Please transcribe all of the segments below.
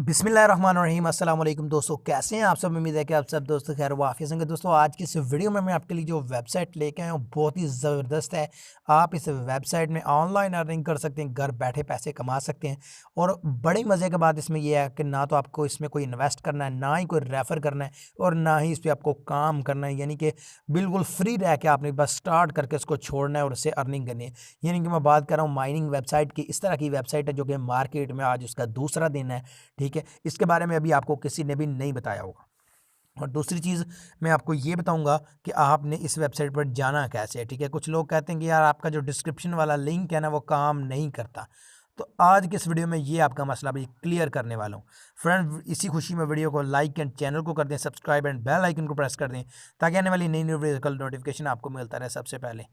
बिस्मिल्लाहिर्रहमानिर्रहीम अस्सलाम वालेकुम दोस्तों, कैसे हैं आप सब। उम्मीद है कि आप सब दोस्तों खैर वाफियत होंगे। दोस्तों आज की इस वीडियो में मैं आपके लिए जो वेबसाइट लेके आया हूँ बहुत ही ज़बरदस्त है। आप इस वेबसाइट में ऑनलाइन अर्निंग कर सकते हैं, घर बैठे पैसे कमा सकते हैं। और बड़ी मज़े की बात इसमें यह है कि ना तो आपको इसमें कोई इन्वेस्ट करना है, ना ही कोई रेफ़र करना है और ना ही इस पर आपको काम करना है। यानी कि बिल्कुल फ्री रह के आपने बस स्टार्ट करके उसको छोड़ना है और उससे अर्निंग करनी है। यानी कि मैं बात कर रहा हूँ माइनिंग वेबसाइट की। इस तरह की वेबसाइट है जो कि मार्केट में आज उसका दूसरा दिन है। ठीक है, इसके बारे में अभी आपको किसी ने भी नहीं बताया होगा। और दूसरी चीज़ मैं आपको ये बताऊंगा कि आपने इस वेबसाइट पर जाना कैसे है। ठीक है, कुछ लोग कहते हैं कि यार आपका जो डिस्क्रिप्शन वाला लिंक है ना वो काम नहीं करता। तो आज के इस वीडियो में ये आपका मसला भी क्लियर करने वाला हूँ। फ्रेंड, इसी खुशी में वीडियो को लाइक एंड चैनल को कर दें सब्सक्राइब एंड बेल आइकन को प्रेस कर दें ताकि आने वाली नई नई वीडियो का नोटिफिकेशन आपको मिलता रहे सबसे पहले।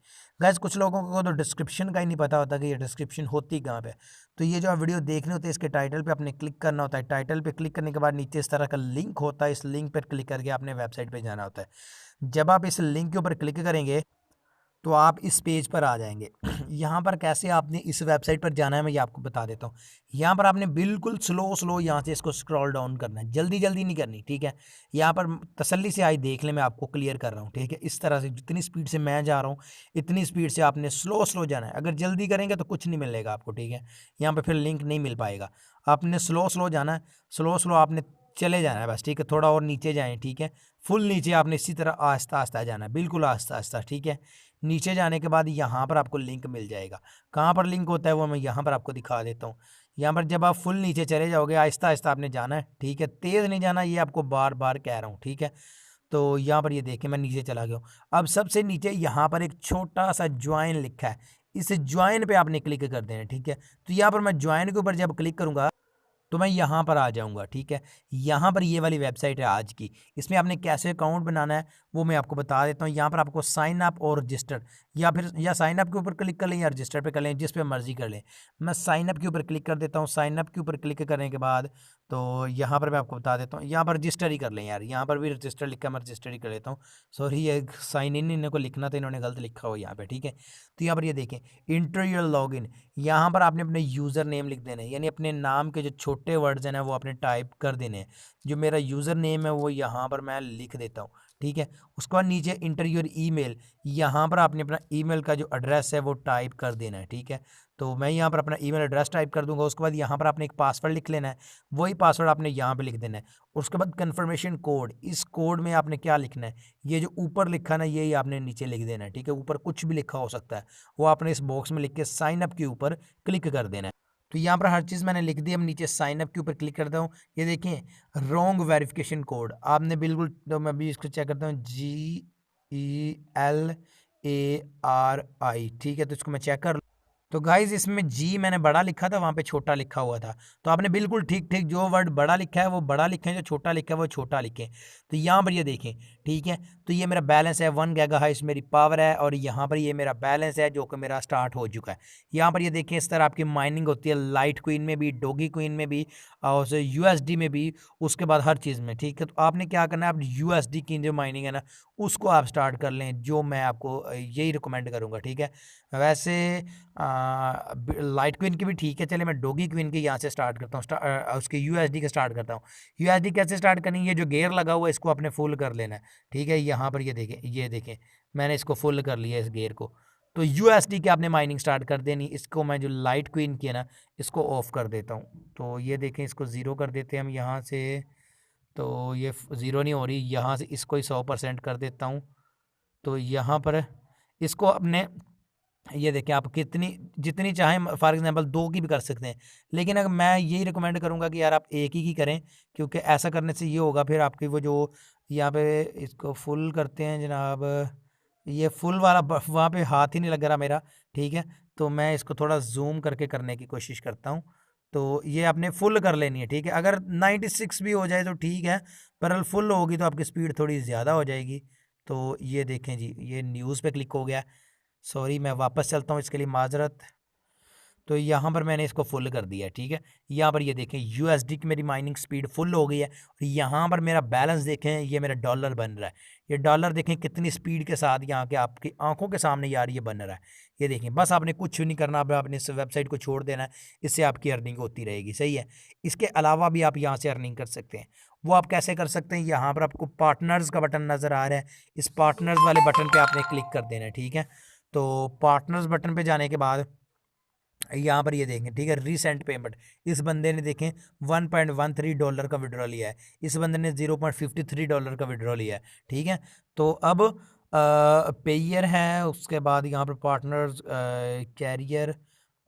गाइस, कुछ लोगों को तो डिस्क्रिप्शन का ही नहीं पता होता कि ये डिस्क्रिप्शन होती कहाँ पे। तो ये जो आप वीडियो देख रहे होते हैं इसके टाइटल पे आपने क्लिक करना होता है। टाइटल पे क्लिक करने के बाद नीचे इस तरह का लिंक होता है। इस लिंक पर क्लिक करके आपने वेबसाइट पे जाना होता है। जब आप इस लिंक के ऊपर क्लिक करेंगे तो आप इस पेज पर आ जाएंगे। यहाँ पर कैसे आपने इस वेबसाइट पर जाना है मैं ये आपको बता देता हूँ। यहाँ पर आपने बिल्कुल स्लो स्लो यहाँ से इसको स्क्रॉल डाउन करना है, जल्दी जल्दी नहीं करनी। ठीक है, यहाँ पर तसल्ली से आई देख ले, मैं आपको क्लियर कर रहा हूँ। ठीक है, इस तरह से जितनी स्पीड से मैं जा रहा हूँ इतनी स्पीड से आपने स्लो स्लो जाना है। अगर जल्दी करेंगे तो कुछ नहीं मिलेगा आपको। ठीक है, यहाँ पर फिर लिंक नहीं मिल पाएगा। आपने स्लो स्लो जाना है, स्लो स्लो आपने चले जाना है बस। ठीक है, थोड़ा और नीचे जाएँ। ठीक है, फुल नीचे आपने इसी तरह आहिस्ता आहिस्ता जाना है, बिल्कुल आहिस्ता आहिस्ता। ठीक है, नीचे जाने के बाद यहाँ पर आपको लिंक मिल जाएगा। कहाँ पर लिंक होता है वो मैं यहाँ पर आपको दिखा देता हूँ। यहाँ पर जब आप फुल नीचे चले जाओगे आहिस्ता आहिस्ता आपने जाना है। ठीक है, तेज़ नहीं जाना, ये आपको बार बार कह रहा हूँ। ठीक है, तो यहाँ पर ये देखिए मैं नीचे चला गया हूँ। अब सबसे नीचे यहाँ पर एक छोटा सा ज्वाइन लिखा है, इस ज्वाइन पे आपने क्लिक कर देना है। ठीक है, तो यहाँ पर मैं ज्वाइन के ऊपर जब क्लिक करूँगा तो मैं यहाँ पर आ जाऊँगा। ठीक है, यहाँ पर ये वाली वेबसाइट है आज की। इसमें आपने कैसे अकाउंट बनाना है वो मैं आपको बता देता हूँ। यहाँ पर आपको साइन अप और रजिस्टर या साइन अप के ऊपर क्लिक कर लें या रजिस्टर पे कर लें, जिस पे मर्जी कर लें। मैं साइन अप के ऊपर क्लिक कर देता हूँ। साइन अप के ऊपर क्लिक करने के बाद तो यहाँ पर मैं आपको बता देता हूँ, यहाँ पर रजिस्टर ही कर लें यार। यहाँ पर भी रजिस्टर लिखा, मैं रजिस्टर ही कर लेता हूँ। सॉरी, ये साइन इन इन्होंने को लिखना था, इन्होंने गलत लिखा हो यहाँ पे। ठीक है, तो यहाँ पर ये देखें इंटर योर लॉग इन। यहाँ पर आपने अपने यूज़र नेम लिख देने हैं, यानी अपने नाम के जो छोटे वर्ड्स हैं ना वो आपने टाइप कर देने हैं। जो मेरा यूज़र नेम है वो यहाँ पर मैं लिख देता हूँ। ठीक है, उसके बाद नीचे इंटर योर ईमेल, यहाँ पर आपने अपना ईमेल का जो एड्रेस है वो टाइप कर देना है। ठीक है, तो मैं यहाँ पर अपना ईमेल एड्रेस टाइप कर दूंगा। उसके बाद यहाँ पर आपने एक पासवर्ड लिख लेना है, वही पासवर्ड आपने यहाँ पे लिख देना है। उसके बाद कन्फर्मेशन कोड, इस कोड में आपने क्या लिखना है, ये जो ऊपर लिखा ना यही आपने नीचे लिख देना है। ठीक है, ऊपर कुछ भी लिखा हो सकता है, वो आपने इस बॉक्स में लिख के साइन अप के ऊपर क्लिक कर देना है। तो यहाँ पर हर चीज़ मैंने लिख दी। अब नीचे साइन अप के ऊपर क्लिक करता हूँ, ये देखें रॉन्ग वेरिफिकेशन कोड आपने बिल्कुल, तो मैं भी इसको चेक करता हूँ, GELARI। ठीक है, तो इसको मैं चेक कर। तो गाइज इसमें जी मैंने बड़ा लिखा था, वहाँ पे छोटा लिखा हुआ था। तो आपने बिल्कुल ठीक ठीक जो वर्ड बड़ा लिखा है वो बड़ा लिखें, जो छोटा लिखा है वो छोटा लिखें। तो यहाँ पर ये देखें। ठीक है, तो ये मेरा बैलेंस है 1 गीगाहर्ट्ज़ मेरी पावर है, और यहाँ पर ये मेरा बैलेंस है जो कि मेरा स्टार्ट हो चुका है। यहाँ पर ये देखें इस तरह आपकी माइनिंग होती है, लाइट क्वीन में भी, डॉगी क्वीन में भी, और USD में भी, उसके बाद हर चीज़ में। ठीक है, तो आपने क्या करना है, आप USD की जो माइनिंग है ना उसको आप स्टार्ट कर लें, जो मैं आपको यही रिकमेंड करूँगा। ठीक है, वैसे लाइट क्वीन की भी ठीक है, चले मैं डॉगी क्वीन की यहाँ से स्टार्ट करता हूँ, उसके USD के स्टार्ट करता हूँ। USD कैसे स्टार्ट करनी है, ये जो गेयर लगा हुआ है इसको आपने फुल कर लेना है। ठीक है, यहाँ पर ये देखें मैंने इसको फुल कर लिया इस गेयर को। तो USD की आपने माइनिंग स्टार्ट कर देनी। इसको मैं जो लाइट क्वीन की है ना इसको ऑफ कर देता हूँ। तो ये देखें इसको ज़ीरो कर देते हैं हम यहाँ से। तो ये ज़ीरो नहीं हो रही, यहाँ से इसको ही 100% कर देता हूँ। तो यहाँ पर इसको अपने, ये देखें आप कितनी जितनी चाहें फॉर एग्जांपल 2 की भी कर सकते हैं, लेकिन अगर मैं यही रिकमेंड करूंगा कि यार आप एक ही की करें, क्योंकि ऐसा करने से ये होगा फिर आपकी वो जो यहाँ पे इसको फुल करते हैं जनाब, ये फुल वाला वहाँ पे हाथ ही नहीं लग रहा मेरा। ठीक है, तो मैं इसको थोड़ा जूम करके करने की कोशिश करता हूँ। तो ये आपने फुल कर लेनी है। ठीक है, अगर 96 भी हो जाए तो ठीक है, पर फुल होगी तो आपकी स्पीड थोड़ी ज़्यादा हो जाएगी। तो ये देखें जी, ये न्यूज़ पे क्लिक हो गया। सॉरी, मैं वापस चलता हूँ, इसके लिए माजरत। तो यहाँ पर मैंने इसको फुल कर दिया, ठीक है। यहाँ पर ये देखें यूएसडी की मेरी माइनिंग स्पीड फुल हो गई है। और यहाँ पर मेरा बैलेंस देखें, ये मेरा डॉलर बन रहा है। ये डॉलर देखें कितनी स्पीड के साथ यहाँ के आपकी आंखों के सामने यार ये बन रहा है। ये देखें, बस आपने कुछ नहीं करना, अब आपने इस वेबसाइट को छोड़ देना है, इससे आपकी अर्निंग होती रहेगी, सही है। इसके अलावा भी आप यहाँ से अर्निंग कर सकते हैं। वो आप कैसे कर सकते हैं, यहाँ पर आपको पार्टनर्स का बटन नज़र आ रहा है, इस पार्टनर्स वाले बटन पे आपने क्लिक कर देना है, ठीक है। तो पार्टनर्स बटन पे जाने के बाद यहाँ पर ये देखें, ठीक है, रीसेंट पेमेंट, इस बंदे ने देखें $1.13 का विड्रॉ लिया है, इस बंदे ने $0.53 का विड्रॉ लिया है, ठीक है। तो अब पेयर है, उसके बाद यहाँ पर पार्टनर्स, कैरियर,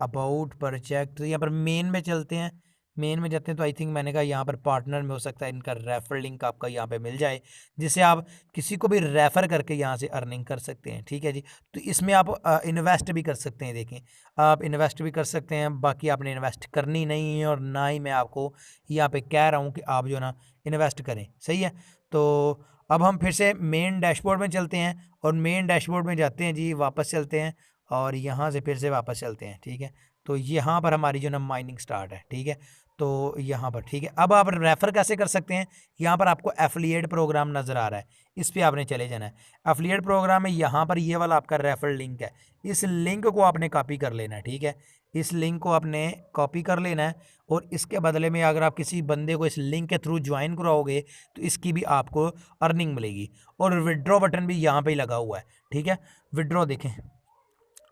अबाउट, प्रोजेक्ट, यहाँ पर मेन में चलते हैं। मेन में जाते हैं तो आई थिंक मैंने कहा यहाँ पर पार्टनर में हो सकता है इनका रेफर लिंक आपका यहाँ पे मिल जाए, जिससे आप किसी को भी रेफ़र करके यहाँ से अर्निंग कर सकते हैं, ठीक है जी। तो इसमें आप इन्वेस्ट भी कर सकते हैं, देखें आप इन्वेस्ट भी कर सकते हैं। बाकी आपने इन्वेस्ट करनी नहीं है, और ना ही मैं आपको यहाँ पे कह रहा हूँ कि आप जो ना इन्वेस्ट करें, सही है। तो अब हम फिर से मेन डैशबोर्ड में चलते हैं, और मेन डैशबोर्ड में जाते हैं जी, वापस चलते हैं, और यहाँ से फिर से वापस चलते हैं, ठीक है। तो यहाँ पर हमारी जो ना माइनिंग स्टार्ट है, ठीक है। तो यहाँ पर ठीक है, अब आप रेफ़र कैसे कर सकते हैं, यहाँ पर आपको एफिलिएट प्रोग्राम नज़र आ रहा है, इस पर आपने चले जाना है। एफिलिएट प्रोग्राम में यहाँ पर ये वाला आपका रेफर लिंक है, इस लिंक को आपने कॉपी कर लेना है, ठीक है। इस लिंक को आपने कॉपी कर लेना है, और इसके बदले में अगर आप किसी बंदे को इस लिंक के थ्रू ज्वाइन कराओगे तो इसकी भी आपको अर्निंग मिलेगी। और विड्रॉ बटन भी यहाँ पे ही लगा हुआ है, ठीक है। विड्रॉ देखें,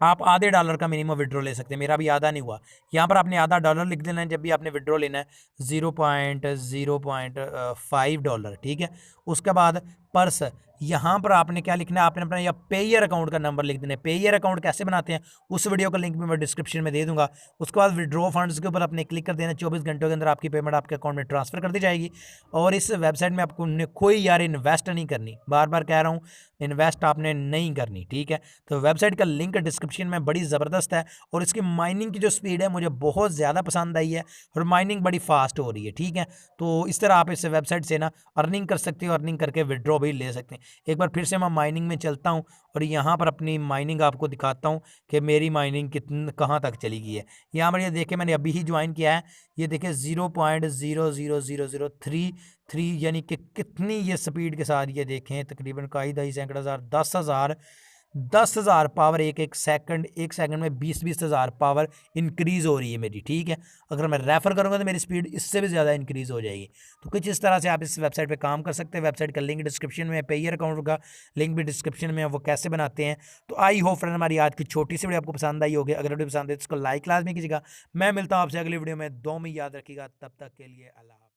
आप आधे डॉलर का मिनिमम विड्रॉ ले सकते हैं, मेरा भी आधा नहीं हुआ। यहाँ पर आपने आधा डॉलर लिख देना है जब भी आपने विड्रॉ लेना है, $0.05, ठीक है। उसके बाद पर्स, यहाँ पर आपने क्या लिखना है, आपने अपना या पेयर अकाउंट का नंबर लिख देना है। पेयर अकाउंट कैसे बनाते हैं उस वीडियो का लिंक भी मैं डिस्क्रिप्शन में दे दूंगा। उसके बाद विड्रॉ फंड्स के ऊपर आपने क्लिक कर देना, 24 घंटों के अंदर आपकी पेमेंट आपके अकाउंट में ट्रांसफर कर दी जाएगी। और इस वेबसाइट में आपको कोई यार इन्वेस्ट नहीं करनी, बार बार कह रहा हूँ, इन्वेस्ट आपने नहीं करनी, ठीक है। तो वेबसाइट का लिंक डिस्क्रिप्शन में बड़ी ज़बरदस्त है, और इसकी माइनिंग की जो स्पीड है मुझे बहुत ज़्यादा पसंद आई है, और माइनिंग बड़ी फास्ट हो रही है, ठीक है। तो इस तरह आप इस वेबसाइट से ना अर्निंग कर सकते हो, अर्निंग करके विड्रॉ भी ले सकते हैं। एक बार फिर से मैं माइनिंग में चलता हूँ, और यहाँ पर अपनी माइनिंग आपको दिखाता हूँ कि मेरी माइनिंग कहाँ तक चली गई है। यहाँ पर ये देखें, मैंने अभी ही ज्वाइन किया है, ये देखें 0.00003 यानी कि कितनी ये स्पीड के साथ, ये देखें तकरीबन कई दही सैकड़ा हज़ार, 10,000 पावर एक सेकंड में 20,000 पावर इंक्रीज़ हो रही है मेरी, ठीक है। अगर मैं रेफ़र करूँगा तो मेरी स्पीड इससे भी ज़्यादा इंक्रीज़ हो जाएगी। तो कुछ इस तरह से आप इस वेबसाइट पे काम कर सकते हैं। वेबसाइट का लिंक डिस्क्रिप्शन में है, पेयर अकाउंट का लिंक भी डिस्क्रिप्शन में है, वो कैसे बनाते हैं। तो आई होप फ्रेंड हमारी आज की छोटी सी वीडियो आपको पसंद आई होगी। अगर वीडियो पसंद है तो इसको लाइक लाजमी कीजिएगा। मैं मिलता हूँ आपसे अगली वीडियो में, दो में याद रखिएगा। तब तक के लिए अल्लाह।